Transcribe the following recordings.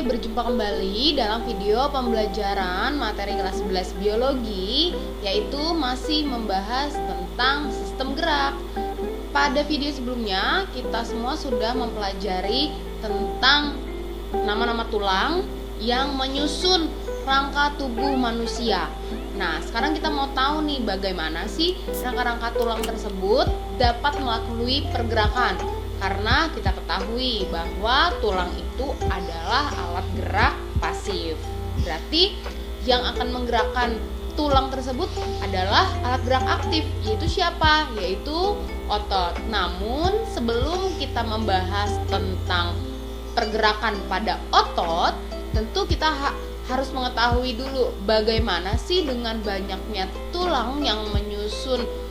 berjumpa kembali dalam video pembelajaran materi kelas 11 biologi, yaitu masih membahas tentang sistem gerak. Pada video sebelumnya, kita semua sudah mempelajari tentang nama-nama tulang yang menyusun rangka tubuh manusia. Nah, sekarang kita mau tahu nih bagaimana sih rangka-rangka tulang tersebut dapat melalui pergerakan. Karena kita ketahui bahwa tulang itu adalah alat gerak pasif. Berarti yang akan menggerakkan tulang tersebut adalah alat gerak aktif, yaitu siapa? Yaitu otot. Namun sebelum kita membahas tentang pergerakan pada otot, tentu kita harus mengetahui dulu bagaimana sih dengan banyaknya tulang yang menyusun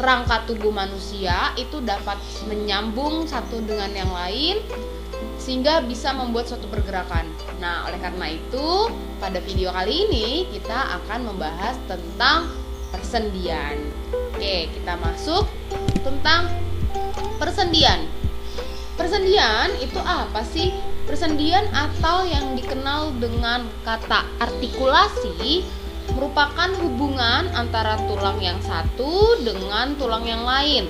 rangka tubuh manusia itu dapat menyambung satu dengan yang lain sehingga bisa membuat suatu pergerakan. Nah, oleh karena itu pada video kali ini kita akan membahas tentang persendian. Oke, kita masuk tentang persendian. Persendian itu apa sih? Persendian atau yang dikenal dengan kata artikulasi merupakan hubungan antara tulang yang satu dengan tulang yang lain,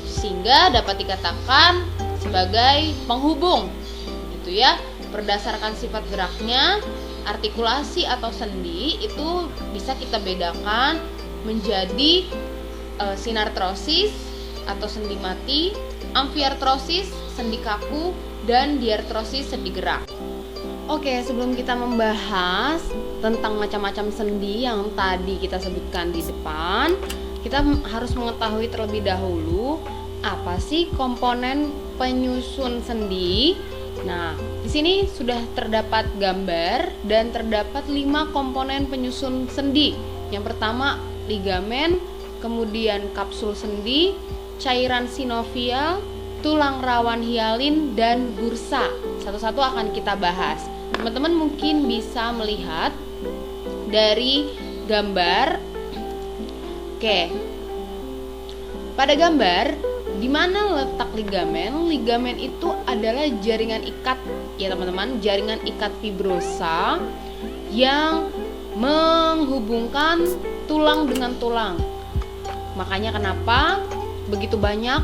sehingga dapat dikatakan sebagai penghubung, gitu ya. Berdasarkan sifat geraknya, artikulasi atau sendi itu bisa kita bedakan menjadi sinartrosis atau sendi mati, amfiartrosis sendi kaku, dan diartrosis sendi gerak. Oke, sebelum kita membahas tentang macam-macam sendi yang tadi kita sebutkan di depan, kita harus mengetahui terlebih dahulu apa sih komponen penyusun sendi. Nah, di sini sudah terdapat gambar dan terdapat 5 komponen penyusun sendi. Yang pertama ligamen, kemudian kapsul sendi, cairan sinovial, tulang rawan hialin, dan bursa. Satu-satu akan kita bahas. Teman-teman mungkin bisa melihat dari gambar. Oke. Pada gambar, di mana letak ligamen? Ligamen itu adalah jaringan ikat, ya teman-teman, jaringan ikat fibrosa yang menghubungkan tulang dengan tulang. Makanya kenapa begitu banyak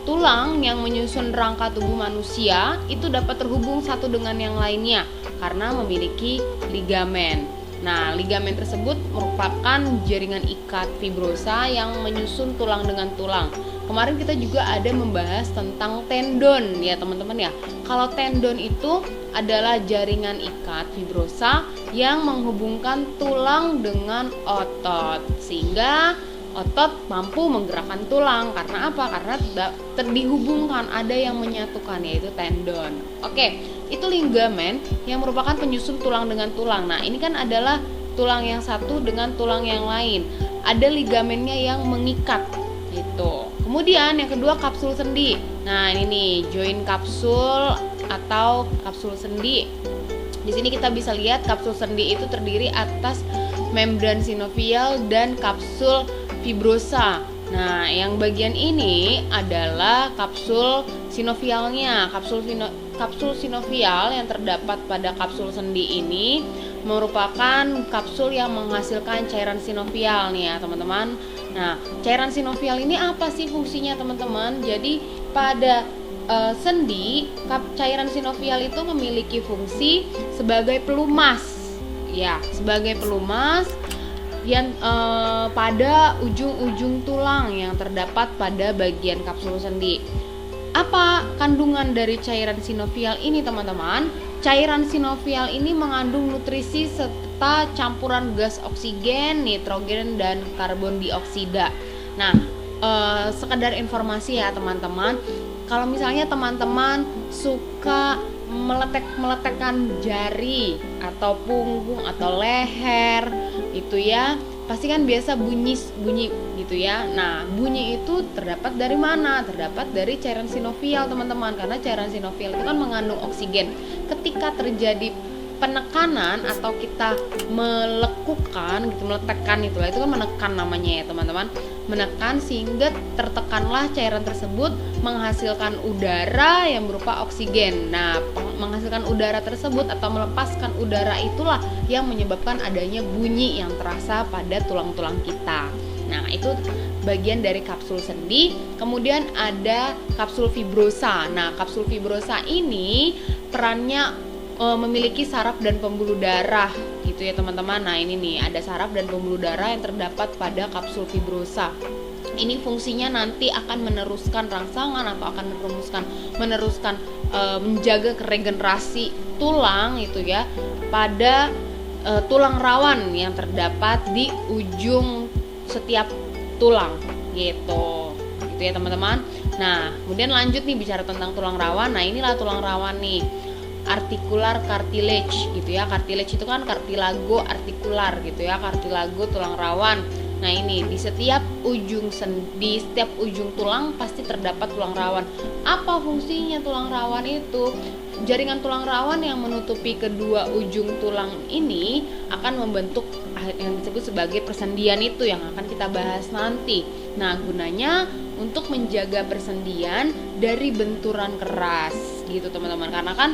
tulang yang menyusun rangka tubuh manusia itu dapat terhubung satu dengan yang lainnya karena memiliki ligamen. Nah, ligamen tersebut merupakan jaringan ikat fibrosa yang menyusun tulang dengan tulang. Kemarin kita juga ada membahas tentang tendon ya teman-teman ya. Kalau tendon itu adalah jaringan ikat fibrosa yang menghubungkan tulang dengan otot, sehingga otot mampu menggerakkan tulang. Karena apa? Karena dihubungkan, ada yang menyatukan, yaitu tendon. Oke, itu ligamen yang merupakan penyusun tulang dengan tulang. Nah, ini kan adalah tulang yang satu dengan tulang yang lain. Ada ligamennya yang mengikat gitu. Kemudian yang kedua kapsul sendi. Nah, ini nih join kapsul atau kapsul sendi. Di sini kita bisa lihat kapsul sendi itu terdiri atas membran sinovial dan kapsul fibrosa. Nah, yang bagian ini adalah kapsul sinovialnya. Kapsul sinovial yang terdapat pada kapsul sendi ini merupakan kapsul yang menghasilkan cairan sinovial nih ya, teman-teman. Nah, cairan sinovial ini apa sih fungsinya, teman-teman? Jadi, pada sendi, cairan sinovial itu memiliki fungsi sebagai pelumas. Ya, sebagai pelumas yang pada ujung-ujung tulang yang terdapat pada bagian kapsul sendi. Apa kandungan dari cairan sinovial ini, teman-teman? Cairan sinovial ini mengandung nutrisi serta campuran gas oksigen, nitrogen, dan karbon dioksida. Nah, sekedar informasi ya teman-teman, kalau misalnya teman-teman suka meletek-meletekkan jari atau punggung atau leher itu ya, pasti kan biasa bunyi gitu ya. Nah, bunyi itu terdapat dari mana? Terdapat dari cairan sinovial, teman-teman, karena cairan sinovial itu kan mengandung oksigen. Ketika terjadi penekanan atau kita melekukan gitu, meletakkan itulah, itu kan menekan namanya ya teman-teman, menekan sehingga tertekanlah cairan tersebut menghasilkan udara yang berupa oksigen. Nah, menghasilkan udara tersebut atau melepaskan udara itulah yang menyebabkan adanya bunyi yang terasa pada tulang-tulang kita. Nah, itu bagian dari kapsul sendi. Kemudian ada kapsul fibrosa. Nah, kapsul fibrosa ini perannya memiliki saraf dan pembuluh darah gitu ya teman-teman. Nah, ini nih ada saraf dan pembuluh darah yang terdapat pada kapsul fibrosa. Ini fungsinya nanti akan meneruskan rangsangan atau akan meneruskan menjaga regenerasi tulang itu ya pada tulang rawan yang terdapat di ujung setiap tulang gitu ya teman-teman. Nah, kemudian lanjut nih bicara tentang tulang rawan. Nah, inilah tulang rawan nih, articular cartilage gitu ya. Cartilage itu kan cartilago artikular gitu ya, cartilago tulang rawan. Nah, ini di setiap ujung tulang pasti terdapat tulang rawan. Apa fungsinya tulang rawan itu? Jaringan tulang rawan yang menutupi kedua ujung tulang ini akan membentuk yang disebut sebagai persendian itu yang akan kita bahas nanti. Nah, gunanya untuk menjaga persendian dari benturan keras gitu teman-teman, karena kan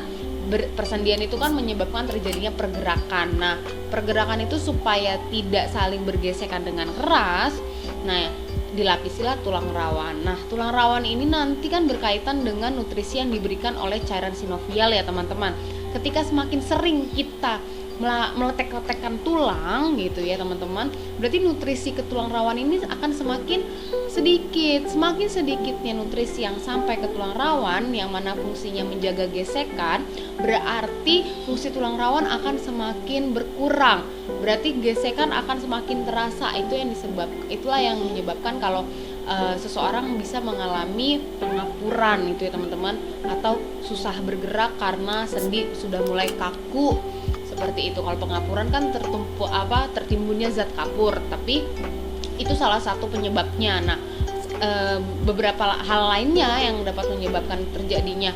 persendian itu kan menyebabkan terjadinya pergerakan. Nah, pergerakan itu supaya tidak saling bergesekan dengan keras, nah dilapisilah tulang rawan. Nah, tulang rawan ini nanti kan berkaitan dengan nutrisi yang diberikan oleh cairan sinovial ya teman-teman. Ketika semakin sering kita meletek-letekkan tulang gitu ya teman-teman, berarti nutrisi ke tulang rawan ini akan semakin sedikit. Semakin sedikitnya nutrisi yang sampai ke tulang rawan yang mana fungsinya menjaga gesekan, berarti fungsi tulang rawan akan semakin berkurang. Berarti gesekan akan semakin terasa. Itulah yang menyebabkan kalau seseorang bisa mengalami pengapuran itu ya teman-teman, atau susah bergerak karena sendi sudah mulai kaku. Seperti itu. Kalau pengapuran kan tertimbunnya zat kapur, tapi itu salah satu penyebabnya. Nah, beberapa hal lainnya yang dapat menyebabkan terjadinya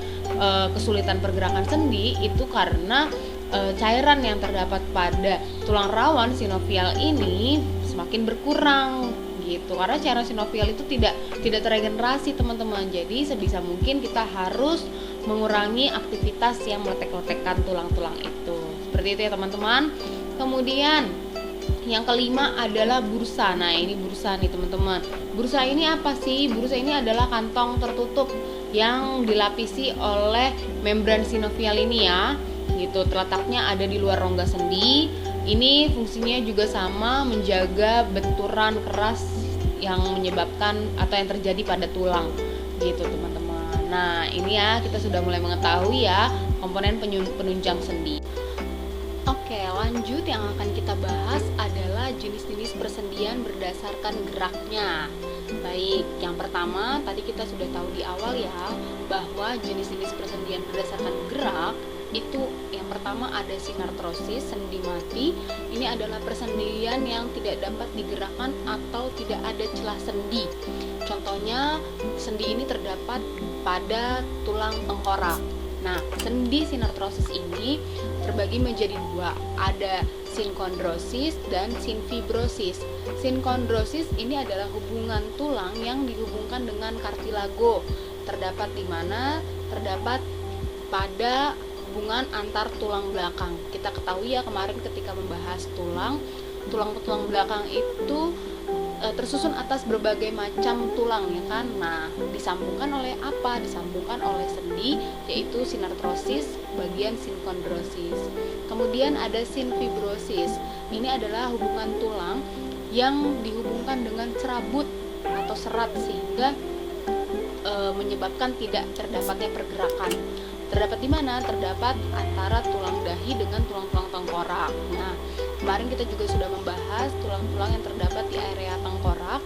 kesulitan pergerakan sendi itu karena cairan yang terdapat pada tulang rawan sinovial ini semakin berkurang gitu. Karena cairan sinovial itu tidak terregenerasi teman-teman. Jadi sebisa mungkin kita harus mengurangi aktivitas yang meletek-letekkan tulang-tulang itu. Seperti itu ya teman-teman. Kemudian yang kelima adalah bursa. Nah, ini bursa nih teman-teman. Bursa ini apa sih? Bursa ini adalah kantong tertutup yang dilapisi oleh membran sinovial ini ya. Gitu. Terletaknya ada di luar rongga sendi. Ini fungsinya juga sama, menjaga benturan keras yang menyebabkan atau yang terjadi pada tulang. Gitu teman-teman. Nah, ini ya kita sudah mulai mengetahui ya komponen penunjang sendi. Oke, lanjut yang akan kita bahas adalah jenis-jenis persendian berdasarkan geraknya. Baik, yang pertama tadi kita sudah tahu di awal ya bahwa jenis-jenis persendian berdasarkan gerak itu yang pertama ada sinartrosis, sendi mati. Ini adalah persendian yang tidak dapat digerakkan atau tidak ada celah sendi. Contohnya, sendi ini terdapat pada tulang tengkorak. Nah, sendi sinartrosis ini terbagi menjadi dua, ada sinkondrosis dan sinfibrosis. Sinkondrosis ini adalah hubungan tulang yang dihubungkan dengan kartilago. Terdapat di mana? Terdapat pada hubungan antar tulang belakang. Kita ketahui ya kemarin ketika membahas tulang belakang itu tersusun atas berbagai macam tulang ya kan. Nah, disambungkan oleh apa? Disambungkan oleh sendi, yaitu sinartrosis bagian sinkondrosis. Kemudian ada sinfibrosis. Ini adalah hubungan tulang yang dihubungkan dengan serabut atau serat sehingga menyebabkan tidak terdapatnya pergerakan. Terdapat di mana? Terdapat antara tulang dahi dengan tulang-tulang tengkorak. Nah, kemarin kita juga sudah membahas tulang-tulang yang terdapat di area tengkorak.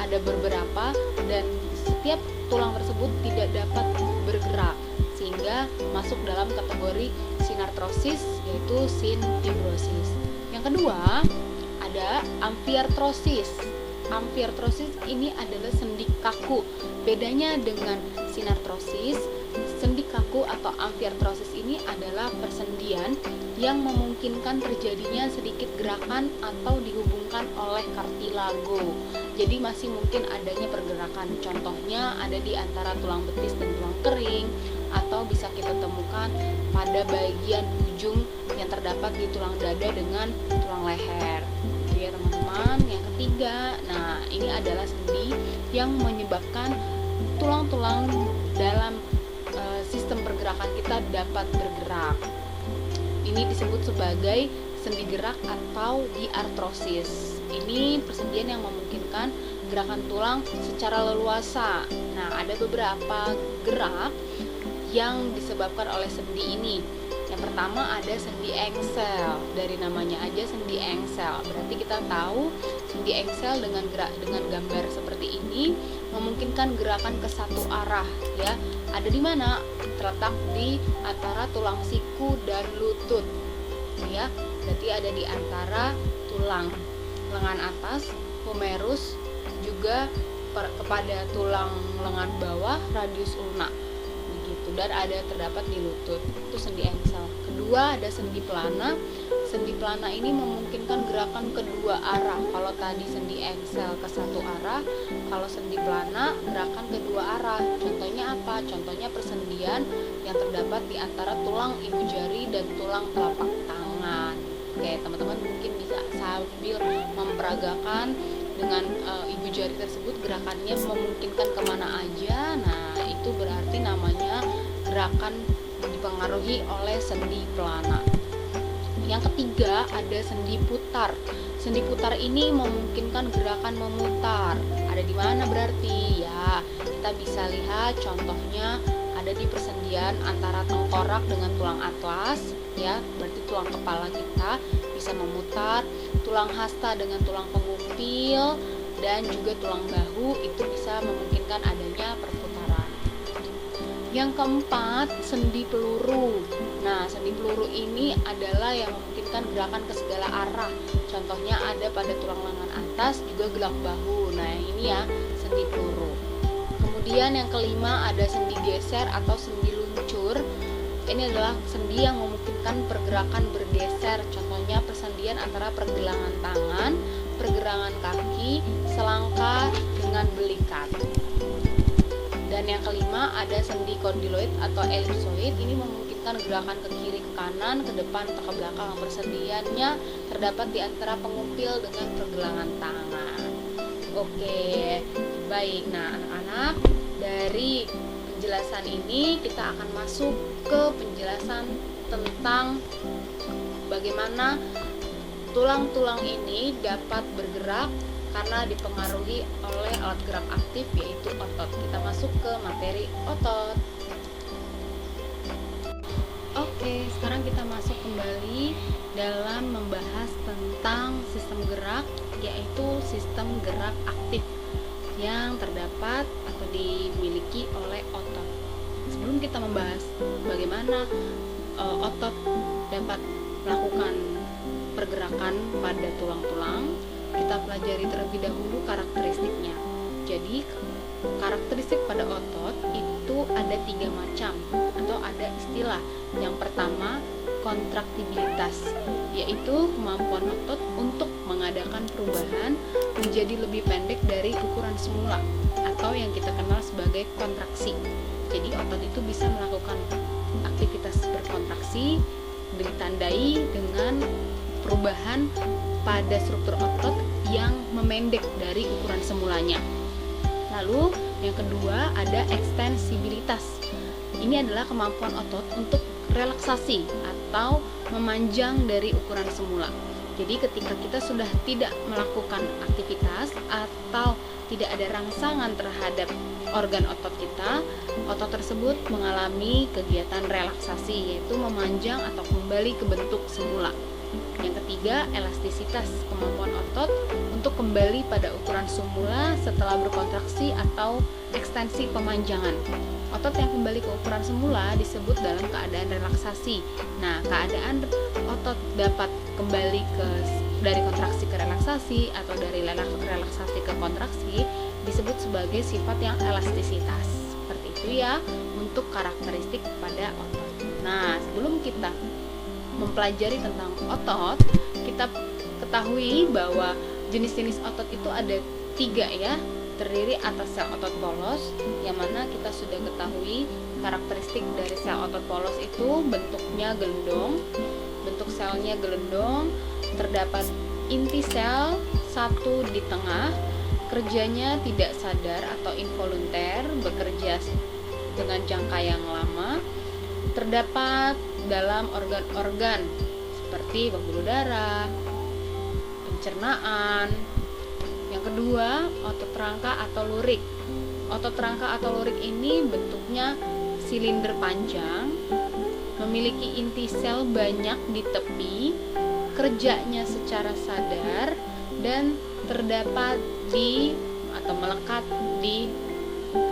Ada beberapa dan setiap tulang tersebut tidak dapat bergerak sehingga masuk dalam kategori sinartrosis yaitu sinfibrosis. Yang kedua ada amfiartrosis. Amfiartrosis ini adalah sendi kaku. Bedanya dengan sinartrosis, sendi kaku atau amfiartrosis ini adalah persendian yang memungkinkan terjadinya sedikit gerakan atau dihubungkan oleh kartilago. Jadi masih mungkin adanya pergerakan. Contohnya ada di antara tulang betis dan tulang kering, atau bisa kita temukan pada bagian ujung yang terdapat di tulang dada dengan tulang leher. Oke teman-teman, yang ketiga, nah ini adalah sendi yang menyebabkan tulang-tulang dalam sistem pergerakan kita dapat bergerak. Ini disebut sebagai sendi gerak atau diartrosis. Ini persendian yang memungkinkan gerakan tulang secara leluasa. Nah, ada beberapa gerak yang disebabkan oleh sendi ini. Yang pertama ada sendi engsel. Dari namanya aja sendi engsel. Berarti kita tahu sendi engsel dengan gambar seperti ini memungkinkan gerakan ke satu arah, ya. Ada di mana? Terletak di antara tulang siku dan lutut, ya. Berarti ada di antara tulang lengan atas, humerus, juga kepada tulang lengan bawah, radius ulna, begitu. Dan ada terdapat di lutut. Itu sendi engsel. Kedua ada sendi pelana. Sendi pelana ini memungkinkan gerakan kedua arah. Kalau tadi sendi engsel ke satu arah, kalau sendi pelana gerakan kedua arah. Contohnya apa? Contohnya persendian yang terdapat di antara tulang ibu jari dan tulang telapak tangan. Oke, teman-teman mungkin bisa sambil memperagakan dengan ibu jari tersebut gerakannya memungkinkan kemana aja. Nah, itu berarti namanya gerakan dipengaruhi oleh sendi pelana. Yang ketiga ada sendi putar. Sendi putar ini memungkinkan gerakan memutar. Ada di mana berarti? Ya, kita bisa lihat contohnya ada di persendian antara tengkorak dengan tulang atlas, ya. Berarti tulang kepala kita bisa memutar, tulang hasta dengan tulang pengumpil dan juga tulang bahu itu bisa memungkinkan adanya perputaran. Yang keempat, sendi peluru. Nah, sendi peluru ini adalah yang memungkinkan gerakan ke segala arah. Contohnya ada pada tulang lengan atas, juga gelang bahu. Nah, ini ya, sendi peluru. Kemudian yang kelima ada sendi geser atau sendi luncur. Ini adalah sendi yang memungkinkan pergerakan bergeser. Contohnya persendian antara pergelangan tangan, pergelangan kaki, selangkah dengan belikat. Dan yang kelima ada sendi kondyloid atau elipsoid. Ini memungkinkan gerakan ke kiri, ke kanan, ke depan, atau ke belakang. Persendiannya terdapat di antara pengumpil dengan pergelangan tangan. Oke, baik. Nah, anak-anak, dari penjelasan ini kita akan masuk ke penjelasan tentang bagaimana tulang-tulang ini dapat bergerak karena dipengaruhi oleh alat gerak aktif yaitu otot. Kita masuk ke materi otot. Oke, sekarang kita masuk kembali dalam membahas tentang sistem gerak, yaitu sistem gerak aktif yang terdapat atau dimiliki oleh otot. Sebelum kita membahas bagaimana otot dapat melakukan pergerakan pada tulang-tulang, kita pelajari terlebih dahulu karakteristiknya. Jadi karakteristik pada otot itu ada 3 macam atau ada istilah. Yang pertama kontraktibilitas, yaitu kemampuan otot untuk mengadakan perubahan menjadi lebih pendek dari ukuran semula atau yang kita kenal sebagai kontraksi. Jadi otot itu bisa melakukan aktivitas berkontraksi ditandai dengan perubahan pada struktur otot yang memendek dari ukuran semulanya. Lalu yang kedua ada ekstensibilitas. Ini adalah kemampuan otot untuk relaksasi atau memanjang dari ukuran semula. Jadi ketika kita sudah tidak melakukan aktivitas atau tidak ada rangsangan terhadap organ otot kita, otot tersebut mengalami kegiatan relaksasi, yaitu memanjang atau kembali ke bentuk semula. Yang ketiga, elastisitas, kemampuan otot untuk kembali pada ukuran semula setelah berkontraksi atau ekstensi pemanjangan. Otot yang kembali ke ukuran semula disebut dalam keadaan relaksasi. Nah, keadaan otot dapat kembali dari kontraksi ke relaksasi atau dari relaksasi ke kontraksi disebut sebagai sifat yang elastisitas. Seperti itu ya untuk karakteristik pada otot. Nah, sebelum kita mempelajari tentang otot, kita ketahui bahwa jenis-jenis otot itu ada 3 ya, terdiri atas sel otot polos, yang mana kita sudah ketahui karakteristik dari sel otot polos itu bentuknya gelendong, bentuk selnya gelendong, terdapat inti sel satu di tengah, kerjanya tidak sadar atau involunter, bekerja dengan jangka yang lama, terdapat dalam organ-organ seperti pembuluh darah, pencernaan. Yang kedua, otot rangka atau lurik. Otot rangka atau lurik ini bentuknya silinder panjang, memiliki inti sel banyak di tepi, kerjanya secara sadar, dan terdapat di atau melekat di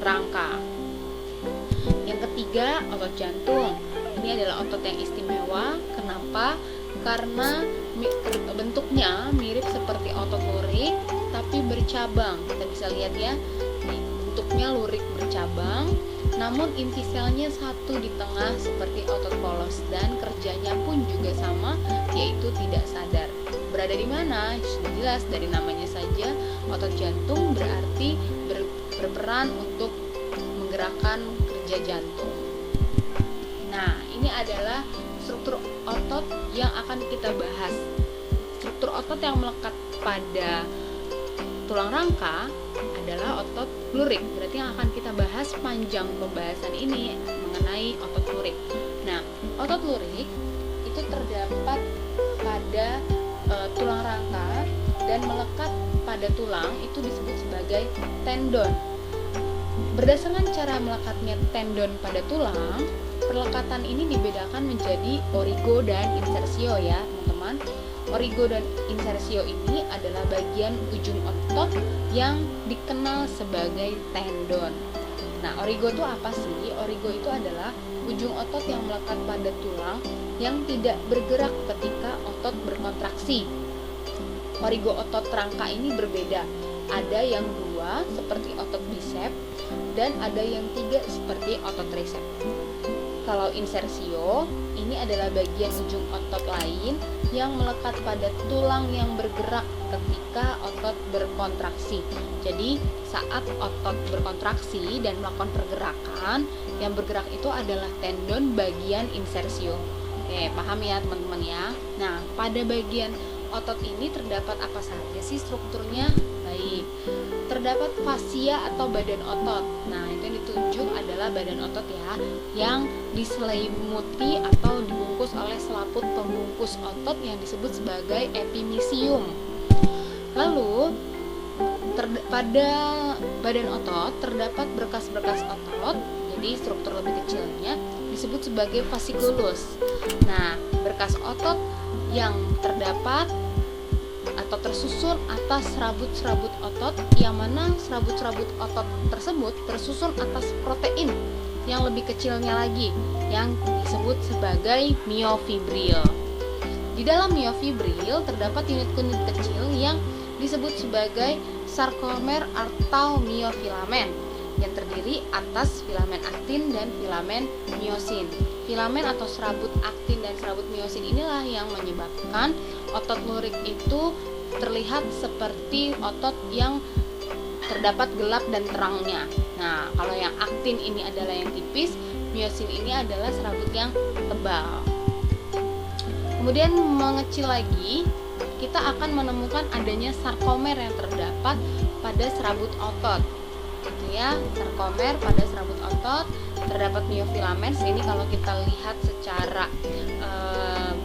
rangka. Yang ketiga, otot jantung. Ini adalah otot yang istimewa. Kenapa? Karena bentuknya mirip seperti otot lurik tapi bercabang. Kita bisa lihat ya, bentuknya lurik bercabang, namun inti selnya satu di tengah seperti otot polos, dan kerjanya pun juga sama, yaitu tidak sadar. Berada di mana? Sudah jelas dari namanya saja, otot jantung berarti berperan untuk menggerakkan kerja jantung. Nah, ini adalah struktur otot yang akan kita bahas. Struktur otot yang melekat pada tulang rangka adalah otot lurik. Berarti yang akan kita bahas panjang pembahasan ini mengenai otot lurik. Nah, otot lurik itu terdapat pada tulang rangka dan melekat pada tulang, itu disebut sebagai tendon. Berdasarkan cara melekatnya tendon pada tulang, perlekatan ini dibedakan menjadi origo dan insersio ya, teman-teman. Origo dan insersio ini adalah bagian ujung otot yang dikenal sebagai tendon. Nah, origo itu apa sih? Origo itu adalah ujung otot yang melekat pada tulang yang tidak bergerak ketika otot berkontraksi. Origo otot rangka ini berbeda. Ada yang 2 seperti otot bicep dan ada yang 3 seperti otot tricep. Kalau insersio, ini adalah bagian ujung otot lain yang melekat pada tulang yang bergerak ketika otot berkontraksi. Jadi, saat otot berkontraksi dan melakukan pergerakan, yang bergerak itu adalah tendon bagian insersio. Oke, paham ya teman-teman ya? Nah, pada bagian otot ini terdapat apa saja sih strukturnya? Baik, terdapat fascia atau badan otot. Nah, itu yang ditunjuk adalah badan otot ya, yang diselimuti atau dibungkus oleh selaput pembungkus otot yang disebut sebagai epimysium. Lalu, pada badan otot terdapat berkas-berkas otot, jadi struktur lebih kecilnya disebut sebagai fasciculus. Nah, berkas otot yang terdapat atau tersusun atas serabut-serabut otot, yang mana serabut-serabut otot tersebut tersusun atas protein yang lebih kecilnya lagi, yang disebut sebagai myofibril. Di dalam myofibril terdapat unit-unit kecil yang disebut sebagai sarkomer atau myofilamen, yang terdiri atas filamen aktin dan filamen miosin. Filamen atau serabut aktin dan serabut miosin inilah yang menyebabkan otot lurik itu terlihat seperti otot yang terdapat gelap dan terangnya. Nah, kalau yang aktin ini adalah yang tipis, miosin ini adalah serabut yang tebal. Kemudian mengecil lagi, kita akan menemukan adanya sarkomer yang terdapat pada serabut otot. Gitu ya, sarkomer pada serabut otot, terdapat myofilamen. Ini kalau kita lihat secara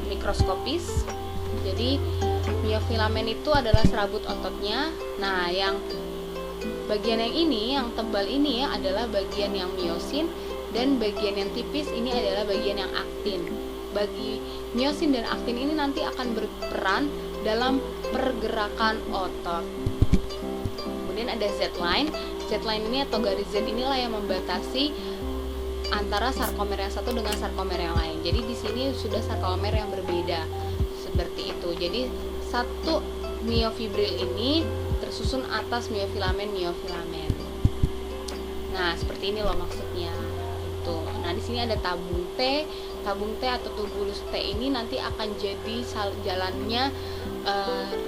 mikroskopis. Jadi myofilamen itu adalah serabut ototnya. Nah, yang bagian yang ini, yang tebal ini ya, adalah bagian yang miosin, dan bagian yang tipis ini adalah bagian yang aktin. Bagi miosin dan aktin ini nanti akan berperan dalam pergerakan otot. Kemudian ada Z-line. Z-line ini atau garis Z inilah yang membatasi antara sarkomer yang satu dengan sarkomer yang lain. Jadi di sini sudah sarkomer yang berbeda seperti itu. Jadi satu myofibril ini tersusun atas myofilamen. Nah, seperti ini loh maksudnya. Tuh. Nah, di sini ada tabung T tabung T atau tubulus T ini nanti akan jadi jalannya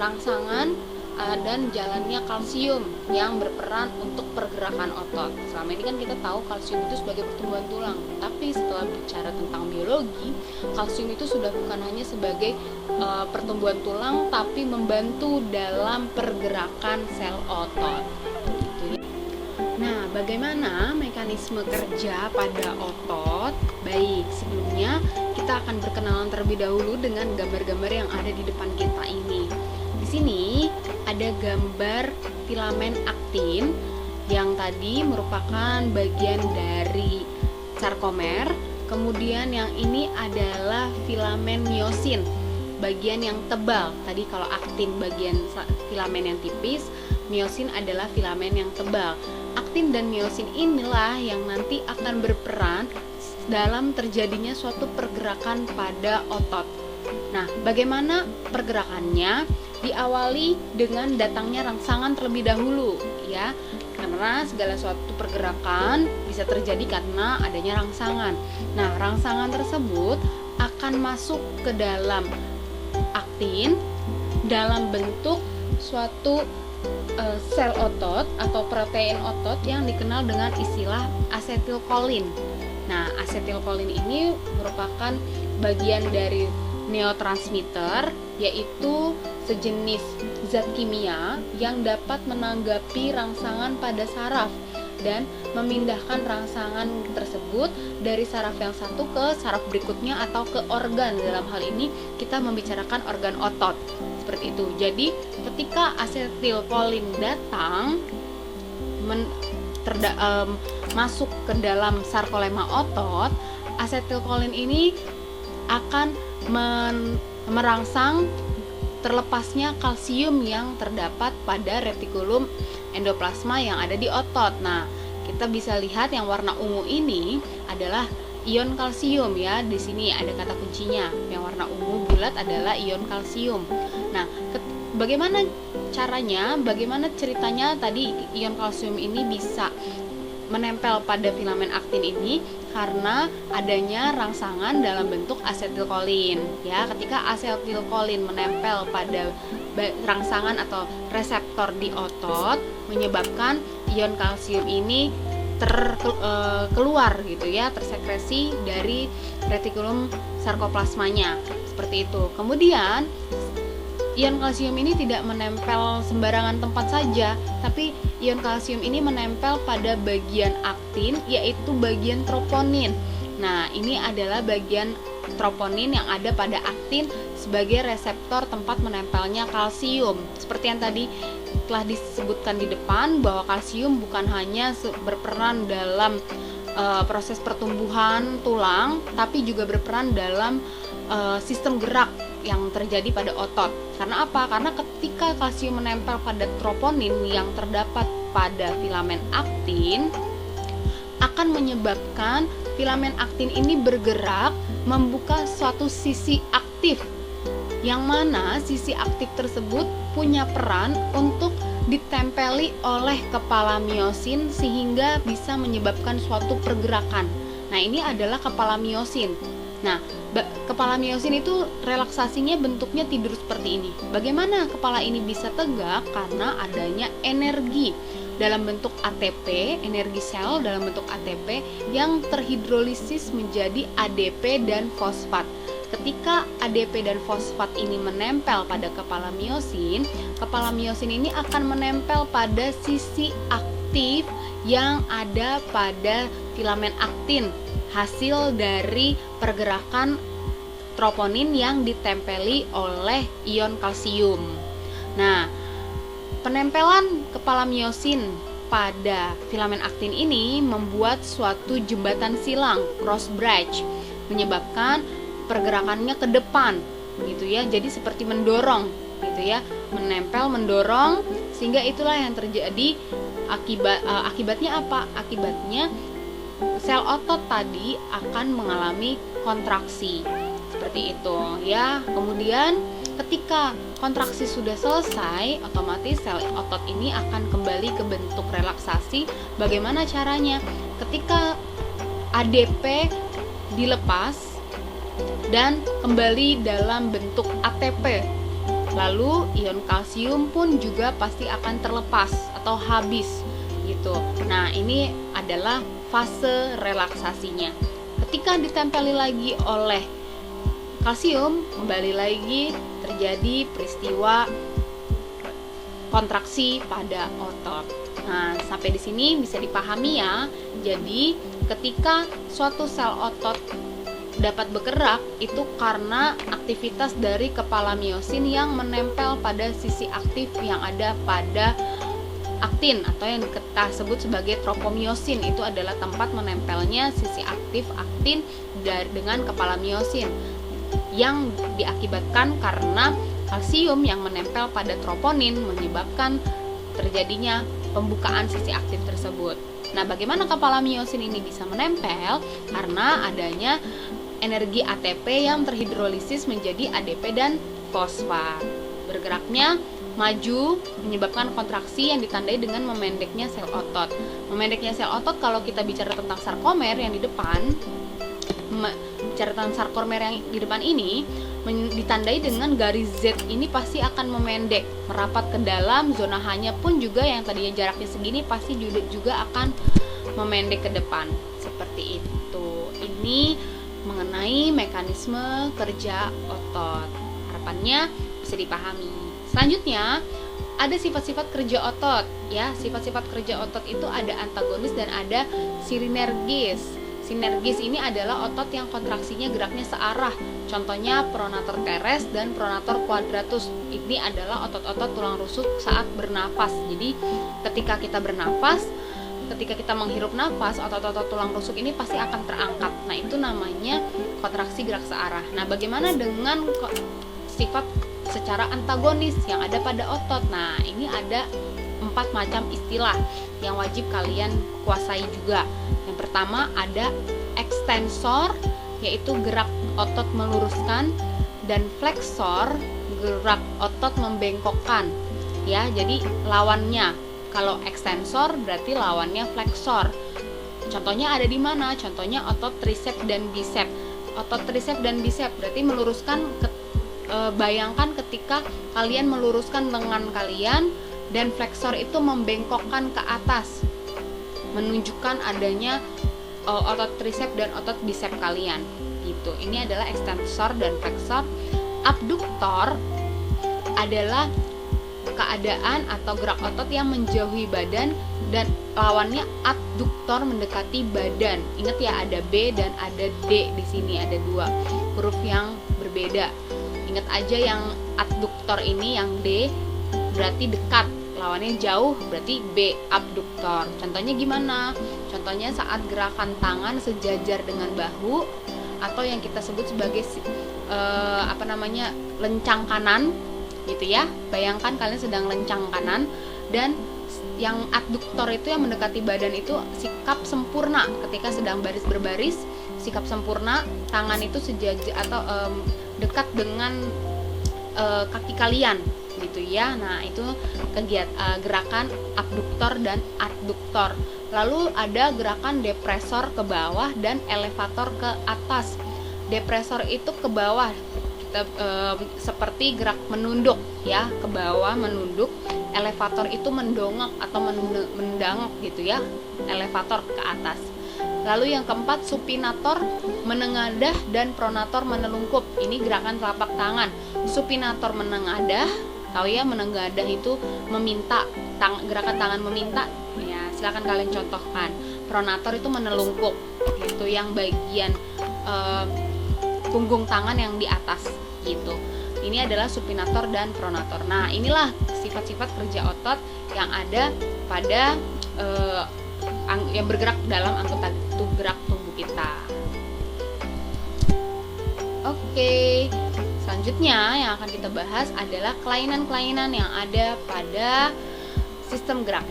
rangsangan dan jalannya kalsium yang berperan untuk pergerakan otot. Selama ini kan kita tahu kalsium itu sebagai pertumbuhan tulang, tapi setelah bicara tentang biologi, kalsium itu sudah bukan hanya sebagai pertumbuhan tulang, tapi membantu dalam pergerakan sel otot. Nah, bagaimana mekanisme kerja pada otot? Baik, sebelumnya kita akan berkenalan terlebih dahulu dengan gambar-gambar yang ada di depan kita ini. Di sini ada gambar filamen aktin yang tadi merupakan bagian dari sarkomer. Kemudian yang ini adalah filamen miosin, bagian yang tebal. Tadi kalau aktin bagian filamen yang tipis, miosin adalah filamen yang tebal. Aktin dan miosin inilah yang nanti akan berperan dalam terjadinya suatu pergerakan pada otot. Nah, bagaimana pergerakannya? Diawali dengan datangnya rangsangan terlebih dahulu, ya. Karena segala suatu pergerakan bisa terjadi karena adanya rangsangan. Nah, rangsangan tersebut akan masuk ke dalam aktin dalam bentuk suatu sel otot atau protein otot yang dikenal dengan istilah asetilkolin. Nah, asetilkolin ini merupakan bagian dari neurotransmitter, yaitu sejenis zat kimia yang dapat menanggapi rangsangan pada saraf dan memindahkan rangsangan tersebut dari saraf yang satu ke saraf berikutnya atau ke organ. Dalam hal ini kita membicarakan organ otot, seperti itu. Jadi ketika asetilkolin datang masuk ke dalam sarkolema otot, asetilkolin ini akan merangsang terlepasnya kalsium yang terdapat pada retikulum endoplasma yang ada di otot. Nah, kita bisa lihat yang warna ungu ini adalah ion kalsium, ya. Di sini ada kata kuncinya. Yang warna ungu bulat adalah ion kalsium. Nah, bagaimana caranya? Bagaimana ceritanya tadi ion kalsium ini bisa menempel pada filamen aktin ini? Karena adanya rangsangan dalam bentuk asetilkolin, ya. Ketika asetilkolin menempel pada rangsangan atau reseptor di otot, menyebabkan ion kalsium ini keluar gitu, ya, tersekresi dari retikulum sarkoplasmanya, seperti itu. Kemudian ion kalsium ini tidak menempel sembarangan tempat saja, tapi ion kalsium ini menempel pada bagian aktin, yaitu bagian troponin. Nah, ini adalah bagian troponin yang ada pada aktin sebagai reseptor tempat menempelnya kalsium. Seperti yang tadi telah disebutkan di depan, bahwa kalsium bukan hanya berperan dalam proses pertumbuhan tulang, tapi juga berperan dalam sistem gerak yang terjadi pada otot. Karena apa? Karena ketika kalsium menempel pada troponin yang terdapat pada filamen aktin, akan menyebabkan filamen aktin ini bergerak membuka suatu sisi aktif, yang mana sisi aktif tersebut punya peran untuk ditempeli oleh kepala miosin sehingga bisa menyebabkan suatu pergerakan. Nah, ini adalah kepala miosin. Nah, kepala miosin itu relaksasinya bentuknya tidur seperti ini. Bagaimana kepala ini bisa tegak? Karena adanya energi dalam bentuk ATP, energi sel dalam bentuk ATP yang terhidrolisis menjadi ADP dan fosfat. Ketika ADP dan fosfat ini menempel pada kepala miosin ini akan menempel pada sisi aktif yang ada pada filamen aktin, hasil dari pergerakan troponin yang ditempeli oleh ion kalsium. Nah, penempelan kepala miosin pada filamen aktin ini membuat suatu jembatan silang, cross bridge, menyebabkan pergerakannya ke depan, gitu ya. Jadi seperti mendorong, gitu ya, menempel, mendorong, sehingga itulah yang terjadi. Akibatnya apa? Akibatnya sel otot tadi akan mengalami kontraksi, seperti itu, ya. Kemudian ketika kontraksi sudah selesai, otomatis sel otot ini akan kembali ke bentuk relaksasi. Bagaimana caranya? Ketika ADP dilepas, dan kembali dalam bentuk ATP. Lalu ion kalsium pun juga pasti akan terlepas atau habis gitu. Nah, ini adalah fase relaksasinya. Ketika ditempeli lagi oleh kalsium, kembali lagi terjadi peristiwa kontraksi pada otot. Nah, sampai di sini bisa dipahami ya. Jadi, ketika suatu sel otot dapat bergerak itu karena aktivitas dari kepala miosin yang menempel pada sisi aktif yang ada pada aktin atau yang kita sebut sebagai tropomiosin. Itu adalah tempat menempelnya sisi aktif aktin dengan kepala miosin yang diakibatkan karena kalsium yang menempel pada troponin menyebabkan terjadinya pembukaan sisi aktif tersebut. Nah, bagaimana kepala miosin ini bisa menempel? Karena adanya energi ATP yang terhidrolisis menjadi ADP dan fosfat. Bergeraknya maju menyebabkan kontraksi yang ditandai dengan memendeknya sel otot. Memendeknya sel otot, kalau kita bicara tentang sarkomer yang di depan, bicara tentang sarkomer yang di depan ini ditandai dengan garis Z ini pasti akan memendek, merapat ke dalam. Zona H-nya pun juga yang tadinya jaraknya segini pasti juga akan memendek ke depan. Seperti itu. Ini mengenai mekanisme kerja otot. Harapannya bisa dipahami. Selanjutnya ada sifat-sifat kerja otot ya. Sifat-sifat kerja otot itu ada antagonis dan ada sinergis. Sinergis ini adalah otot yang kontraksinya geraknya searah. Contohnya pronator teres dan pronator quadratus. Ini adalah otot-otot tulang rusuk saat bernafas. Jadi ketika kita bernafas, ketika kita menghirup nafas, otot-otot tulang rusuk ini pasti akan terangkat. Nah, itu namanya kontraksi gerak searah. Nah, bagaimana dengan sifat secara antagonis yang ada pada otot? Nah, ini ada 4 macam istilah yang wajib kalian kuasai juga. Yang pertama ada ekstensor, yaitu gerak otot meluruskan, dan fleksor, gerak otot membengkokkan. Ya, jadi lawannya. Kalau ekstensor berarti lawannya fleksor. Contohnya ada di mana? Contohnya otot tricep dan bicep. Otot tricep dan bicep berarti meluruskan. Bayangkan ketika kalian meluruskan lengan kalian dan fleksor itu membengkokkan ke atas, menunjukkan adanya otot tricep dan otot bicep kalian. Gitu. Ini adalah ekstensor dan fleksor. Abduktor adalah keadaan atau gerak otot yang menjauhi badan dan lawannya adduktor mendekati badan. Ingat ya, ada B dan ada D di sini, ada 2 huruf yang berbeda. Ingat aja yang adduktor ini, yang D berarti dekat, lawannya jauh berarti B, abduktor. Contohnya gimana? Contohnya saat gerakan tangan sejajar dengan bahu atau yang kita sebut sebagai lencang kanan. Gitu ya, bayangkan kalian sedang lencang kanan dan yang adduktor itu yang mendekati badan itu sikap sempurna ketika sedang baris berbaris, sikap sempurna, tangan itu sejajar atau dekat dengan kaki kalian gitu ya. Nah, itu gerakan abduktor dan adduktor. Lalu ada gerakan depresor ke bawah dan elevator ke atas. Depresor itu ke bawah, seperti gerak menunduk ya, ke bawah menunduk. Elevator itu mendongak atau mendangak gitu ya, elevator ke atas. Lalu yang keempat supinator menengadah dan pronator menelungkup. Ini gerakan telapak tangan. Supinator menengadah, tahu ya, menengadah itu meminta, gerakan tangan meminta ya, silakan kalian contohkan. Pronator itu menelungkup, itu yang bagian punggung tangan yang di atas gitu. Ini adalah supinator dan pronator. Nah, inilah sifat-sifat kerja otot yang ada pada yang bergerak dalam anggota gerak tubuh kita. Oke, selanjutnya yang akan kita bahas adalah kelainan-kelainan yang ada pada sistem gerak.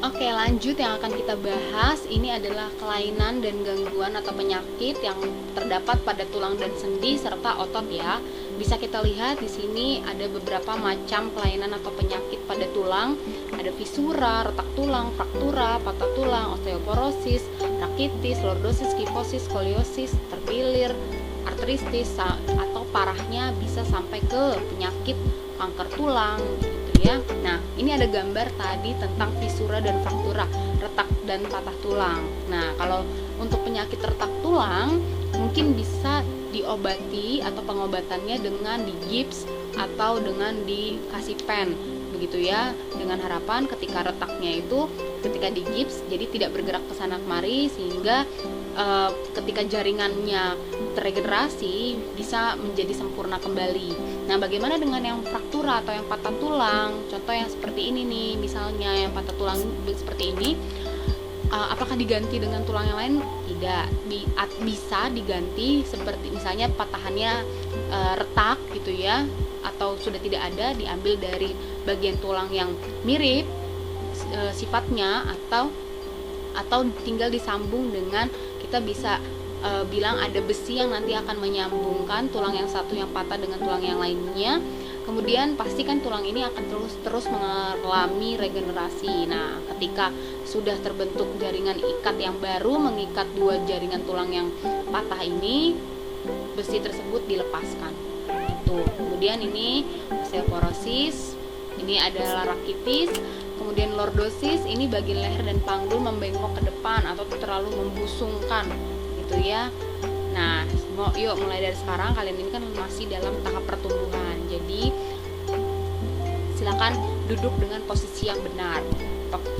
Oke, lanjut yang akan kita bahas ini adalah kelainan dan gangguan atau penyakit yang terdapat pada tulang dan sendi serta otot ya. Bisa kita lihat di sini ada beberapa macam kelainan atau penyakit pada tulang. Ada fisura, retak tulang, fraktura, patah tulang, osteoporosis, rakitis, lordosis, kifosis, skoliosis, terpilir, artritis, atau parahnya bisa sampai ke penyakit kanker tulang gitu ya. Nah, ini ada gambar tadi tentang fisura dan fraktura, retak dan patah tulang. Nah, kalau untuk penyakit retak tulang mungkin bisa diobati atau pengobatannya dengan digips atau dengan dikasih pen begitu ya, dengan harapan ketika retaknya itu ketika digips jadi tidak bergerak ke sana kemari, sehingga ketika jaringannya terregenerasi bisa menjadi sempurna kembali. Nah, bagaimana dengan yang fraktura atau yang patah tulang? Contoh yang seperti ini nih, misalnya yang patah tulang seperti ini, apakah diganti dengan tulang yang lain? Tidak, bisa diganti, seperti misalnya patahannya retak gitu ya, atau sudah tidak ada, diambil dari bagian tulang yang mirip sifatnya, atau tinggal disambung dengan, kita bisa bilang ada besi yang nanti akan menyambungkan tulang yang satu yang patah dengan tulang yang lainnya. Kemudian pastikan tulang ini akan terus mengalami regenerasi. Nah, ketika sudah terbentuk jaringan ikat yang baru mengikat dua jaringan tulang yang patah ini, besi tersebut dilepaskan. Itu. Kemudian ini osteoporosis, ini adalah rakitis. Kemudian lordosis, ini bagian leher dan panggul membengkok ke depan atau terlalu membusungkan gitu ya. Nah, yuk mulai dari sekarang, kalian ini kan masih dalam tahap pertumbuhan. Jadi silakan duduk dengan posisi yang benar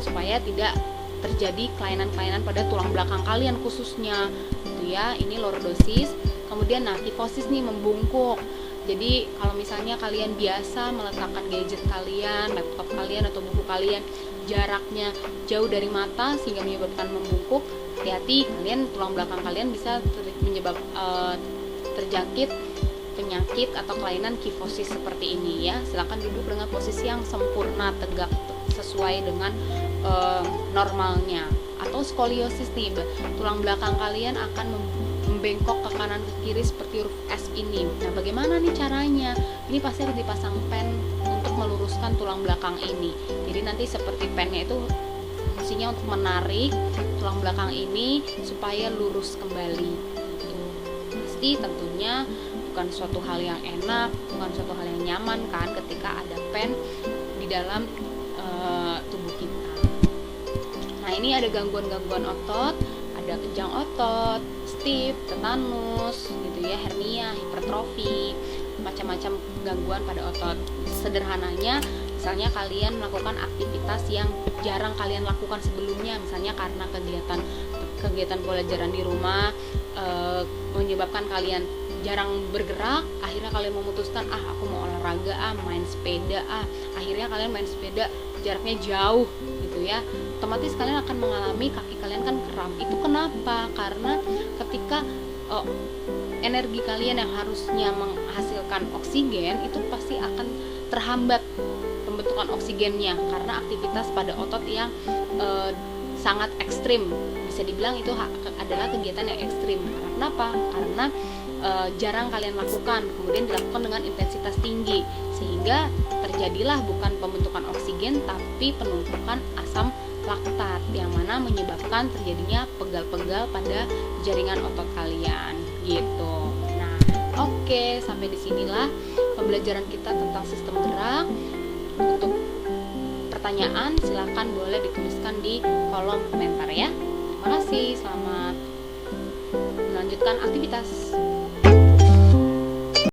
supaya tidak terjadi kelainan-kelainan pada tulang belakang kalian khususnya gitu ya. Ini lordosis. Kemudian kifosis nih, membungkuk. Jadi kalau misalnya kalian biasa meletakkan gadget kalian, laptop kalian atau buku kalian jaraknya jauh dari mata sehingga menyebabkan membungkuk, hati-hati, kalian tulang belakang kalian bisa terjangkit penyakit atau kelainan kifosis seperti ini ya. Silakan duduk dengan posisi yang sempurna, tegak sesuai dengan normalnya. Atau skoliosis nih, tulang belakang kalian akan membengkok ke kanan ke kiri seperti huruf S ini. Nah, bagaimana nih caranya? Ini pasti harus dipasang pen untuk meluruskan tulang belakang ini. Jadi nanti seperti pennya itu fungsinya untuk menarik tulang belakang ini supaya lurus kembali. Pasti tentunya bukan suatu hal yang enak, bukan suatu hal yang nyaman kan ketika ada pen di dalam tubuh kita. Nah, ini ada gangguan-gangguan otot, ada kejang otot, stiff, tetanus, gitu ya, hernia, hipertrofi, macam-macam gangguan pada otot. Sederhananya, misalnya kalian melakukan aktivitas yang jarang kalian lakukan sebelumnya, misalnya karena kegiatan pembelajaran di rumah menyebabkan kalian jarang bergerak, akhirnya kalian memutuskan aku mau olahraga, main sepeda, akhirnya kalian main sepeda jaraknya jauh gitu ya, otomatis kalian akan mengalami kaki kalian kan kram. Itu kenapa? Karena ketika energi kalian yang harusnya menghasilkan oksigen itu pasti akan terhambat pembentukan oksigennya karena aktivitas pada otot yang sangat ekstrim. Bisa dibilang itu adalah kegiatan yang ekstrim. Kenapa? Karena jarang kalian lakukan, kemudian dilakukan dengan intensitas tinggi, sehingga terjadilah bukan pembentukan oksigen tapi penumpukan asam laktat yang mana menyebabkan terjadinya pegal-pegal pada jaringan otot kalian gitu. Nah, oke, sampai disinilah pembelajaran kita tentang sistem gerak. Untuk pertanyaan silakan boleh dituliskan di kolom komentar ya. Terima kasih, selamat melanjutkan aktivitas.